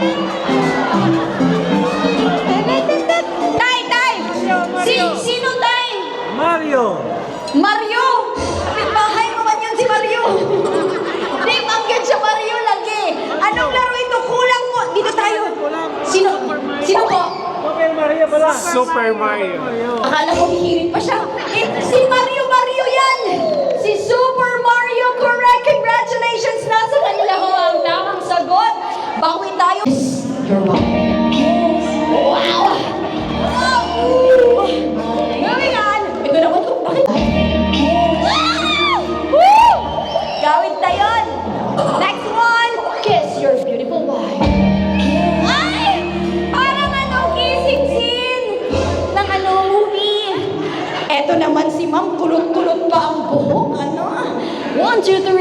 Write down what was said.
Tay! Sino tay? Mario! Mario! Kapit-bahay mo man yun si Mario. Di, manggyan siya Mario lagi. Anong laro ito? Kulang mo. Dito tayo. Sino po? Super Mario pala! Super Mario. Akala ko hihirit pa siya. Eh, si Mario yan! Si Super Mario, correct! Congratulations! Nasa kanila ho ang tamang sagot. Bawi tayo. You're welcome. Wow! Moving on. Ito naman ito. Bakit? Woo! Gawin tayo. Next one. Kiss your beautiful wife. Ay! Parang kissing scene ng movie. Eto naman si Ma'am, kulot-kulot pa ang buhok. 1, 2, 3.